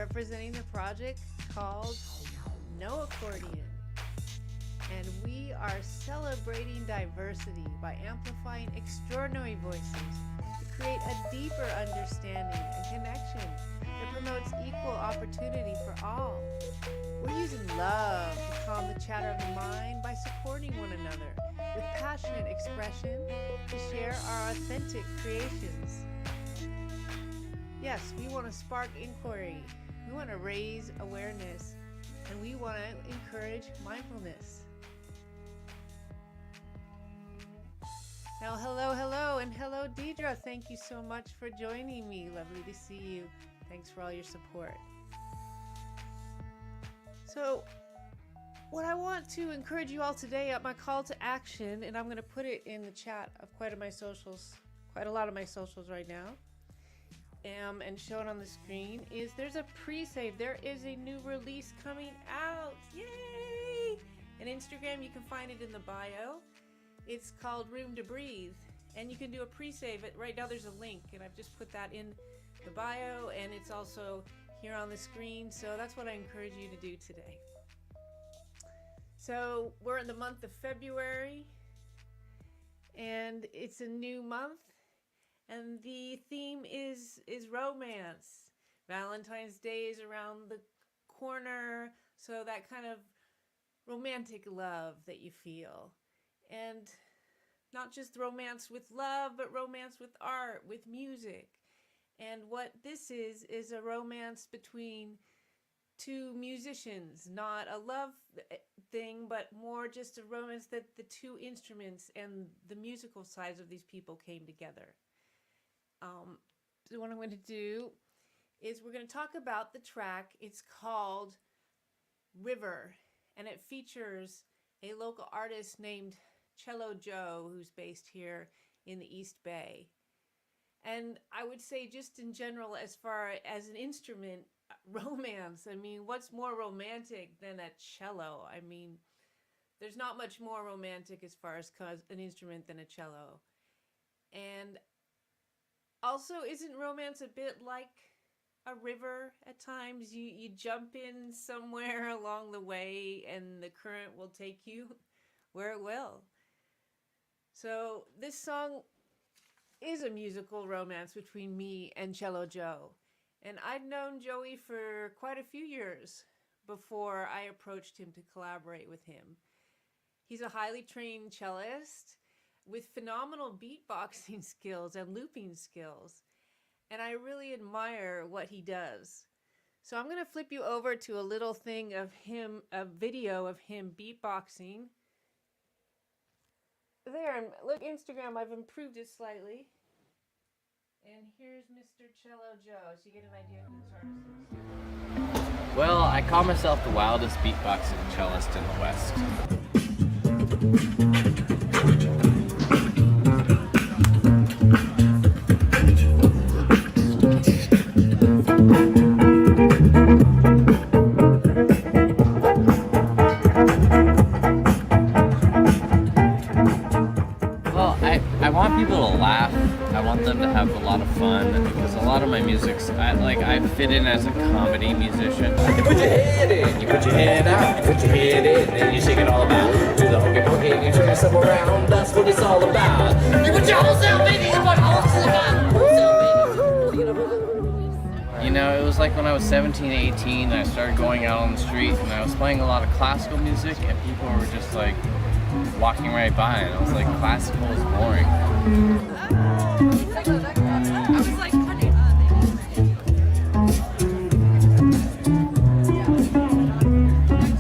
representing the project called No Accordion. And we are celebrating diversity by amplifying extraordinary voices to create a deeper understanding and connection that promotes equal opportunity for all. We're using love to calm the chatter of the mind by supporting one another with passionate expression to share our authentic creations. Yes, we want to spark inquiry, we want to raise awareness, and we want to encourage mindfulness. Now, hello, and hello, Deidre. Thank you so much for joining me. Lovely to see you. Thanks for all your support. So, what I want to encourage you all today, my call to action, and I'm going to put it in the chat of quite a lot of my socials right now, and show it on the screen, is there's a pre-save. There is a new release coming out. Yay! And Instagram, you can find it in the bio. It's called Room to Breathe, and you can do a pre-save. Right now there's a link, and I've just put that in the bio, and it's also here on the screen. So that's what I encourage you to do today. So we're in the month of February, and it's a new month, and the theme is romance. Valentine's Day is around the corner, so that kind of romantic love that you feel. And not just romance with love, but romance with art, with music. And what this is a romance between two musicians, not a love thing, but more just a romance that the two instruments and the musical sides of these people came together. So what I'm going to do is we're going to talk about the track. It's called River, and it features a local artist named Cello Joe, who's based here in the East Bay. And I would say, just in general, as far as an instrument, romance, I mean, what's more romantic than a cello? I mean, there's not much more romantic as far as an instrument than a cello. And also, isn't romance a bit like a river at times? You jump in somewhere along the way and the current will take you where it will. So this song is a musical romance between me and Cello Joe. And I'd known Joey for quite a few years before I approached him to collaborate with him. He's a highly trained cellist with phenomenal beatboxing skills and looping skills. And I really admire what he does. So I'm going to flip you over to a little thing of him, a video of him beatboxing. There, look, Instagram, I've improved it slightly. And here's Mr. Cello Joe, so you get an idea who this artist is. Well, I call myself the wildest beatboxing cellist in the West. I want people to laugh. I want them to have a lot of fun, because a lot of my music's, I fit in as a comedy musician. You put your head in, you put your head out, you put your head in, and you shake it all about. Do the hokey pokey, you turn yourself around, that's what it's all about. You put your whole self in, you put your whole self in. You know, it was like when I was 17, 18, and I started going out on the street, and I was playing a lot of classical music, and people were just like, walking right by, and I was like, classical is boring. I was like, honey,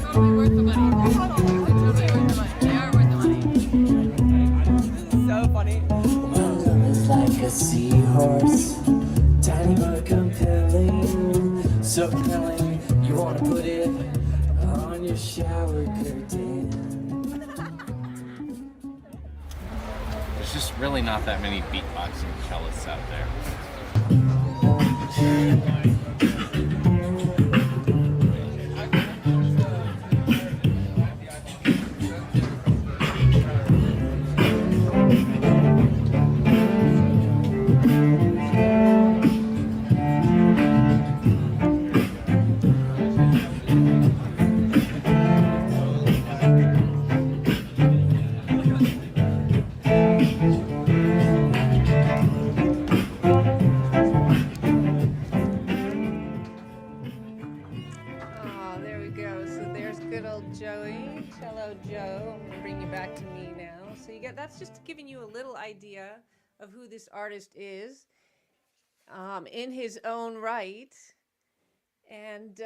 totally worth the money. Totally worth the money. They are worth the money. This is so funny. Welcome is like a seahorse, tiny but compelling, so compelling you want to put it on your shower curtain. There's just really not that many beatboxing cellists out there. that's just giving you a little idea of who this artist is in his own right. And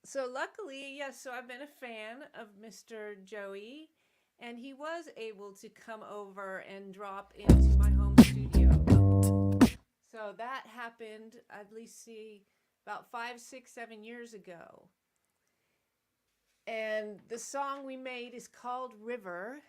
so luckily, yes, so I've been a fan of Mr. Joey, and he was able to come over and drop into my home studio. So that happened, at least see, about 5, 6, 7 years ago. And the song we made is called River,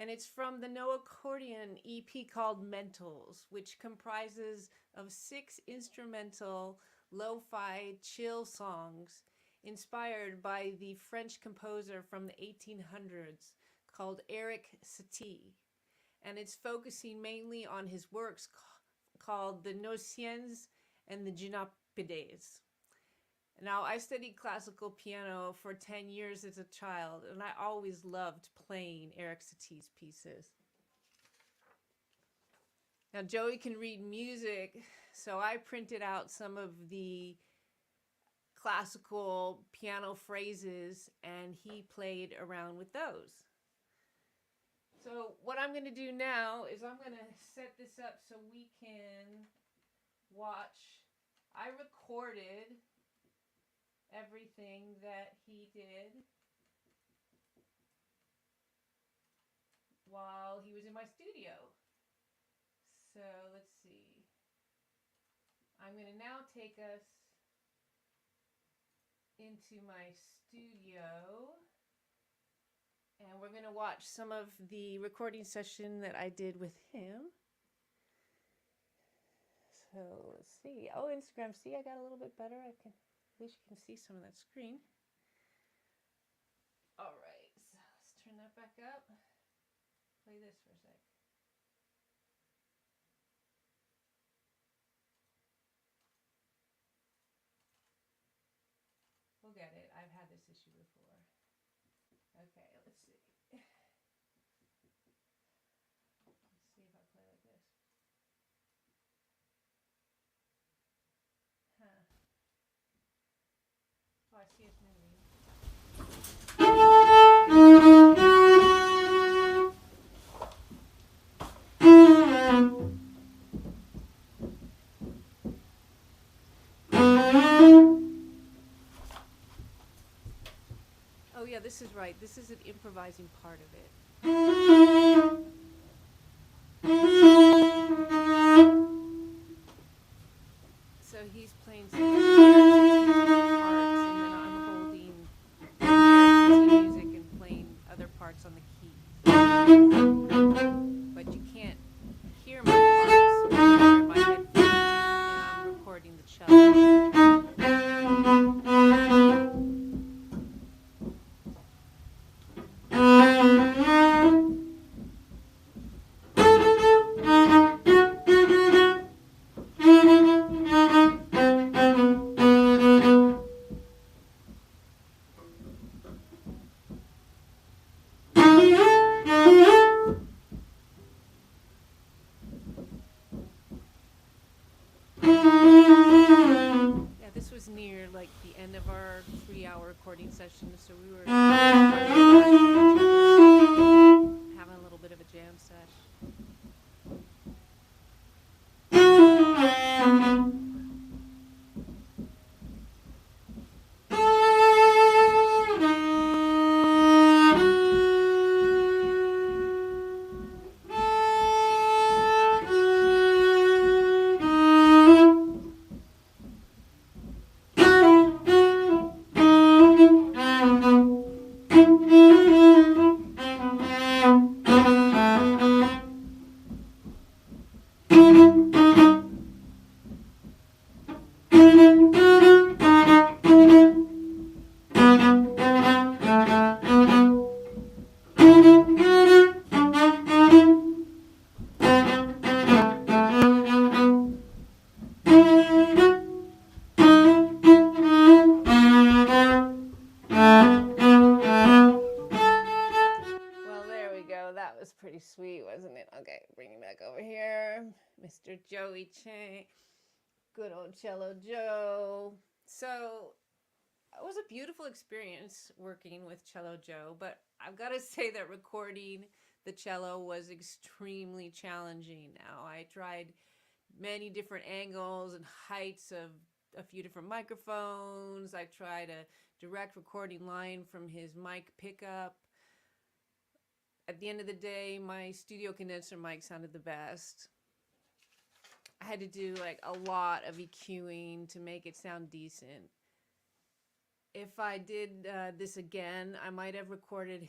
and it's from the No Accordion EP called Mentals, which comprises of 6 instrumental lo-fi chill songs inspired by the French composer from the 1800s called Eric Satie. And it's focusing mainly on his works called the Musings and the Gynopides. Now, I studied classical piano for 10 years as a child, and I always loved playing Eric Satie's pieces. Now, Joey can read music, so I printed out some of the classical piano phrases, and he played around with those. So what I'm going to do now is I'm going to set this up so we can watch. I recorded everything that he did while he was in my studio. So let's see. I'm going to now take us into my studio, and we're going to watch some of the recording session that I did with him. So let's see. Oh, Instagram. See, I got a little bit better. At least you can see some of that screen. All right, so let's turn that back up. Play this for a sec. We'll get it. I've had this issue before. Okay, let's see. Let's see if I play like this. Huh. Oh, I see it's moving. Oh yeah, this is right. This is an improvising part of it. So he's playing some parts, and then I'm holding music and playing other parts on the key. But you can't hear my parts because they're in my headphones, and I'm recording the cello. This was near like the end of our 3-hour recording session, so we were having a little bit of a jam sesh. Pretty sweet, wasn't it? Okay, bring it back over here. Mr. Joey Chang, good old Cello Joe. So it was a beautiful experience working with Cello Joe, but I've got to say that recording the cello was extremely challenging. Now, I tried many different angles and heights of a few different microphones. I tried a direct recording line from his mic pickup. At the end of the day, my studio condenser mic sounded the best. I had to do like a lot of EQing to make it sound decent. If I did this again, I might have recorded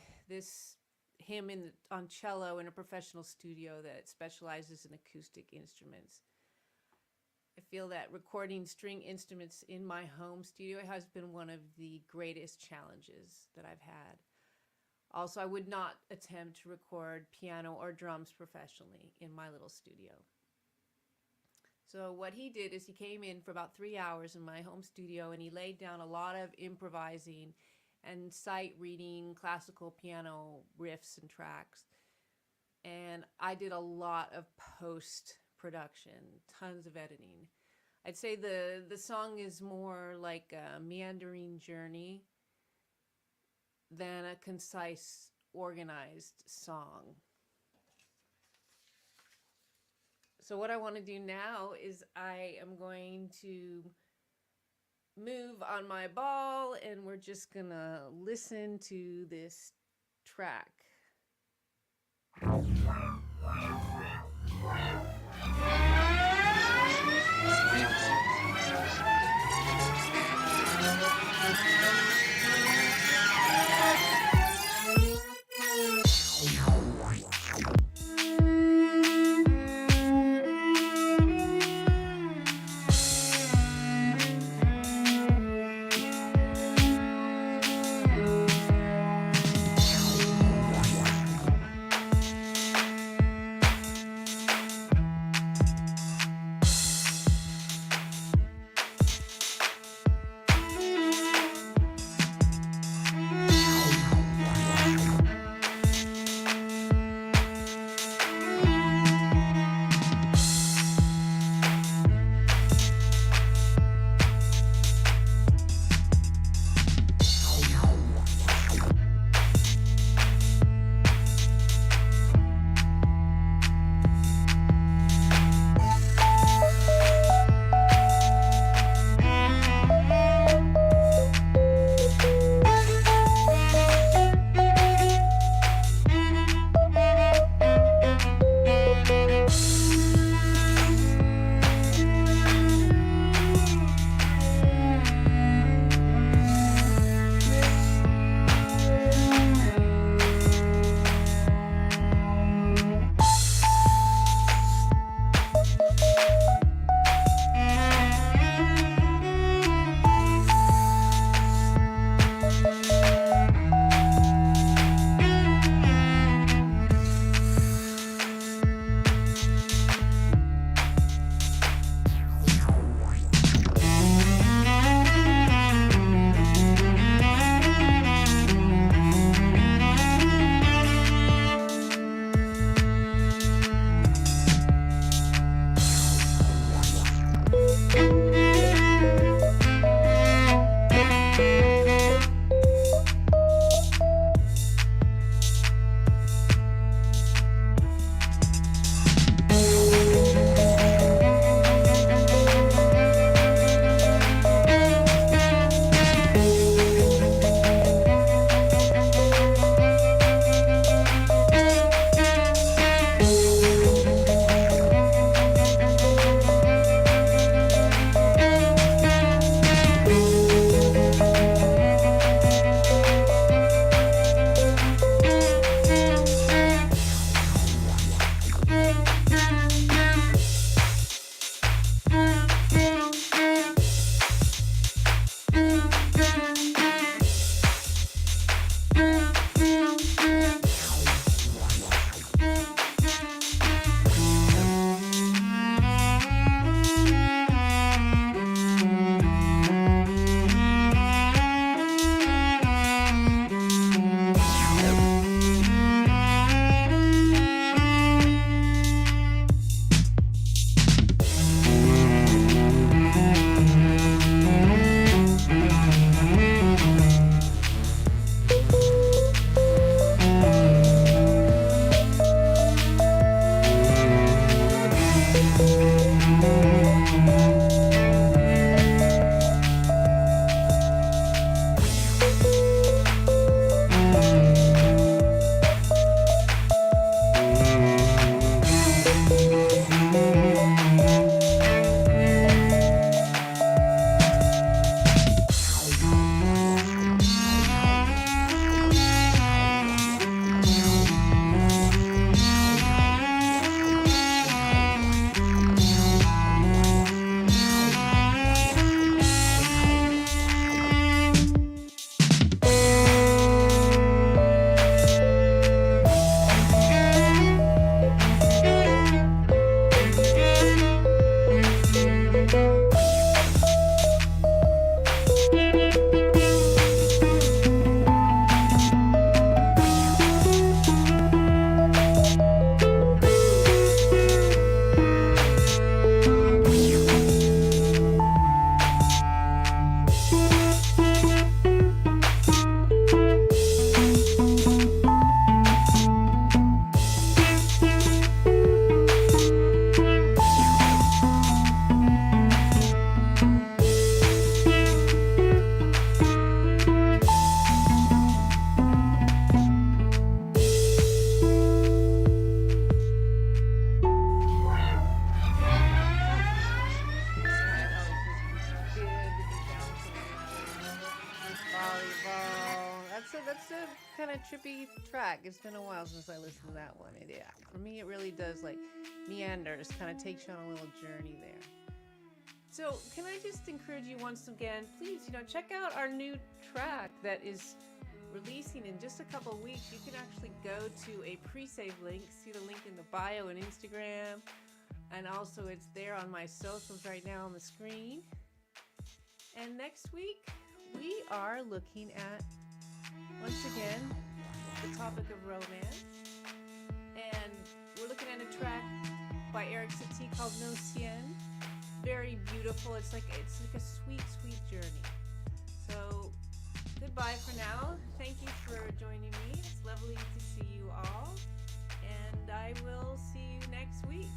him on cello in a professional studio that specializes in acoustic instruments. I feel that recording string instruments in my home studio has been one of the greatest challenges that I've had. Also, I would not attempt to record piano or drums professionally in my little studio. So what he did is he came in for about 3 hours in my home studio, and he laid down a lot of improvising and sight reading classical piano riffs and tracks. And I did a lot of post-production, tons of editing. I'd say the song is more like a meandering journey than a concise, organized song. So what I want to do now is I am going to move on my ball, and we're just gonna listen to this track. track. It's been a while since I listened to that one. Yeah, for me, it really does like meanders, kind of takes you on a little journey there. So, can I just encourage you once again, please, check out our new track that is releasing in just a couple of weeks. You can actually go to a pre-save link, see the link in the bio and Instagram, and also it's there on my socials right now on the screen. And next week, we are looking at, once again, the topic of romance. And we're looking at a track by Eric Satie called No Cien. Very beautiful. It's like a sweet, sweet journey. So goodbye for now. Thank you for joining me. It's lovely to see you all. And I will see you next week.